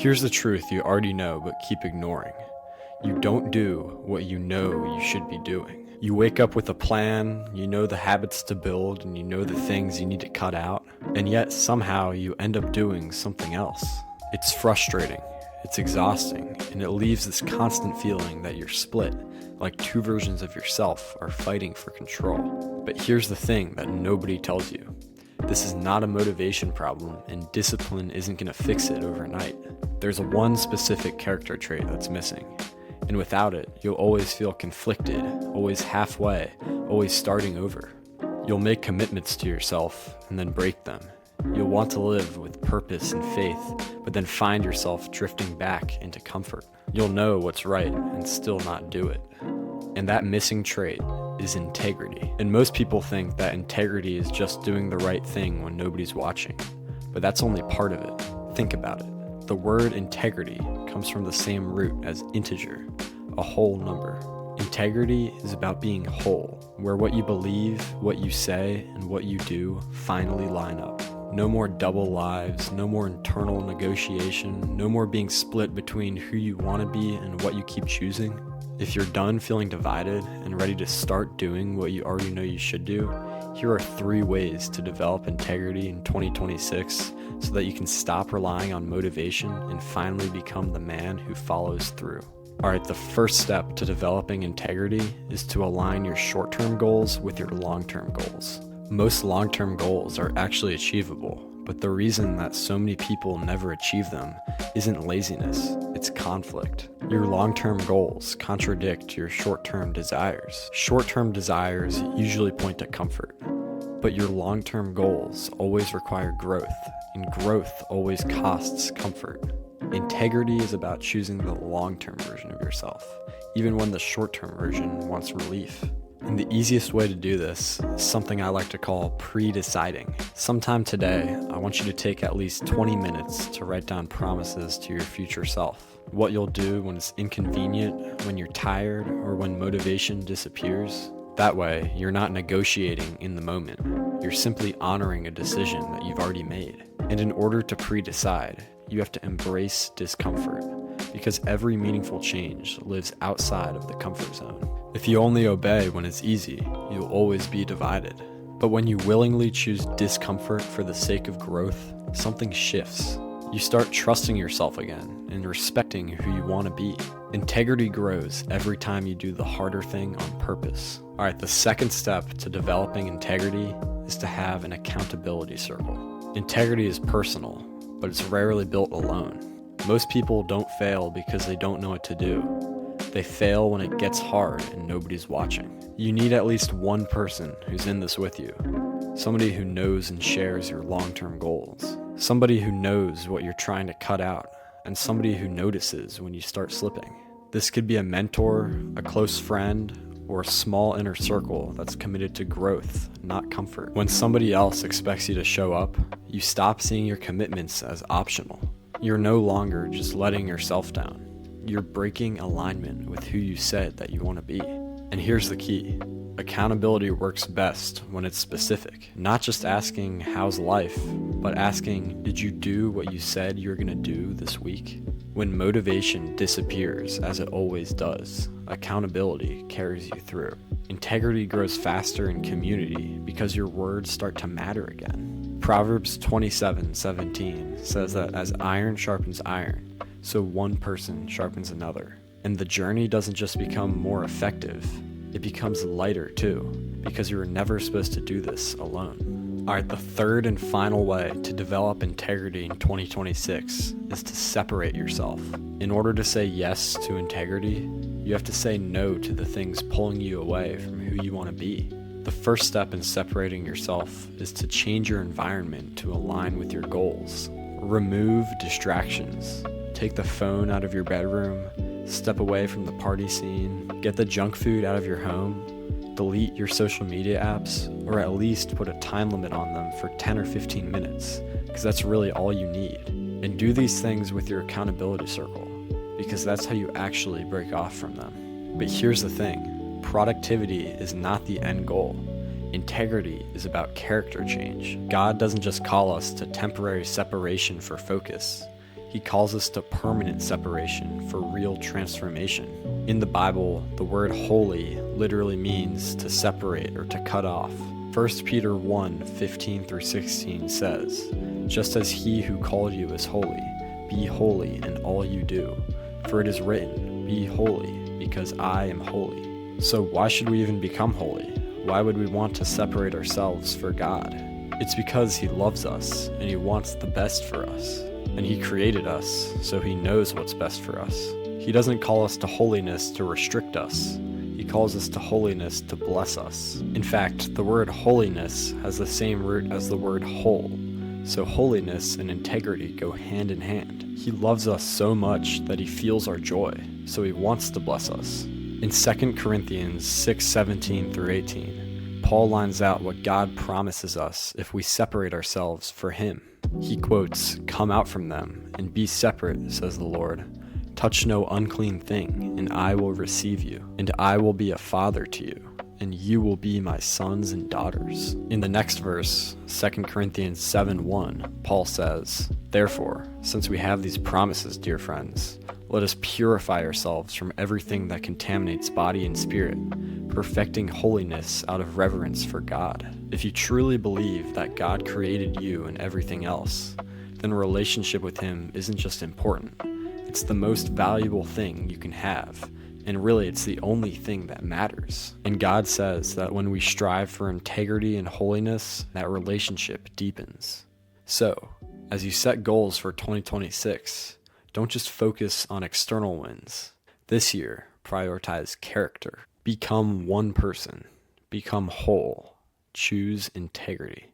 Here's the truth you already know but keep ignoring. You don't do what you know you should be doing. You wake up with a plan, you know the habits to build, and you know the things you need to cut out, and yet somehow you end up doing something else. It's frustrating, it's exhausting, and it leaves this constant feeling that you're split, like two versions of yourself are fighting for control. But here's the thing that nobody tells you. This is not a motivation problem, and discipline isn't going to fix it overnight. There's one specific character trait that's missing, and without it, you'll always feel conflicted, always halfway, always starting over. You'll make commitments to yourself and then break them. You'll want to live with purpose and faith, but then find yourself drifting back into comfort. You'll know what's right and still not do it. And that missing trait is integrity. And most people think that integrity is just doing the right thing when nobody's watching, but that's only part of it. Think about it. The word integrity comes from the same root as integer, a whole number. Integrity is about being whole, where what you believe, what you say, and what you do finally line up. No more double lives, no more internal negotiation, no more being split between who you want to be and what you keep choosing. If you're done feeling divided and ready to start doing what you already know you should do, here are 3 ways to develop integrity in 2026 so that you can stop relying on motivation and finally become the man who follows through. Alright, the first step to developing integrity is to align your short-term goals with your long-term goals. Most long-term goals are actually achievable, but the reason that so many people never achieve them isn't laziness, it's conflict. Your long-term goals contradict your short-term desires. Short-term desires usually point to comfort, but your long-term goals always require growth, and growth always costs comfort. Integrity is about choosing the long-term version of yourself, even when the short-term version wants relief. And the easiest way to do this is something I like to call pre-deciding. Sometime today, I want you to take at least 20 minutes to write down promises to your future self. What you'll do when it's inconvenient, when you're tired, or when motivation disappears. That way, you're not negotiating in the moment. You're simply honoring a decision that you've already made. And in order to pre-decide, you have to embrace discomfort, because every meaningful change lives outside of the comfort zone. If you only obey when it's easy, you'll always be divided. But when you willingly choose discomfort for the sake of growth, something shifts. You start trusting yourself again and respecting who you want to be. Integrity grows every time you do the harder thing on purpose. Alright, the second step to developing integrity is to have an accountability circle. Integrity is personal, but it's rarely built alone. Most people don't fail because they don't know what to do. They fail when it gets hard and nobody's watching. You need at least one person who's in this with you. Somebody who knows and shares your long-term goals. Somebody who knows what you're trying to cut out, and somebody who notices when you start slipping. This could be a mentor, a close friend, or a small inner circle that's committed to growth, not comfort. When somebody else expects you to show up, you stop seeing your commitments as optional. You're no longer just letting yourself down. You're breaking alignment with who you said that you want to be. And here's the key. Accountability works best when it's specific. Not just asking, how's life? But asking, did you do what you said you were going to do this week? When motivation disappears, as it always does, accountability carries you through. Integrity grows faster in community because your words start to matter again. Proverbs 27:17 says that as iron sharpens iron, so one person sharpens another. And the journey doesn't just become more effective, it becomes lighter too, because you were never supposed to do this alone. Alright, the third and final way to develop integrity in 2026 is to separate yourself. In order to say yes to integrity, you have to say no to the things pulling you away from who you want to be. The first step in separating yourself is to change your environment to align with your goals. Remove distractions. Take the phone out of your bedroom, step away from the party scene, get the junk food out of your home, delete your social media apps, or at least put a time limit on them for 10 or 15 minutes, because that's really all you need. And do these things with your accountability circle, because that's how you actually break off from them. But here's the thing, productivity is not the end goal. Integrity is about character change. God doesn't just call us to temporary separation for focus. He calls us to permanent separation for real transformation. In the Bible, the word holy literally means to separate or to cut off. 1 Peter 1:15-16 says, "Just as he who called you is holy, be holy in all you do. For it is written, be holy, because I am holy." So why should we even become holy? Why would we want to separate ourselves for God? It's because he loves us and he wants the best for us. And he created us, so he knows what's best for us. He doesn't call us to holiness to restrict us. He calls us to holiness to bless us. In fact, the word holiness has the same root as the word whole. So holiness and integrity go hand in hand. He loves us so much that he feels our joy, so he wants to bless us. In 2 Corinthians 6:17-18, Paul lines out what God promises us if we separate ourselves for him. He quotes, "Come out from them, and be separate, says the Lord. Touch no unclean thing, and I will receive you, and I will be a father to you, and you will be my sons and daughters." In the next verse, 2 Corinthians 7:1, Paul says, "Therefore, since we have these promises, dear friends, let us purify ourselves from everything that contaminates body and spirit, perfecting holiness out of reverence for God." If you truly believe that God created you and everything else, then a relationship with him isn't just important. It's the most valuable thing you can have, and really it's the only thing that matters. And God says that when we strive for integrity and holiness, that relationship deepens. So, as you set goals for 2026, don't just focus on external wins. This year, prioritize character. Become one person. Become whole. Choose integrity.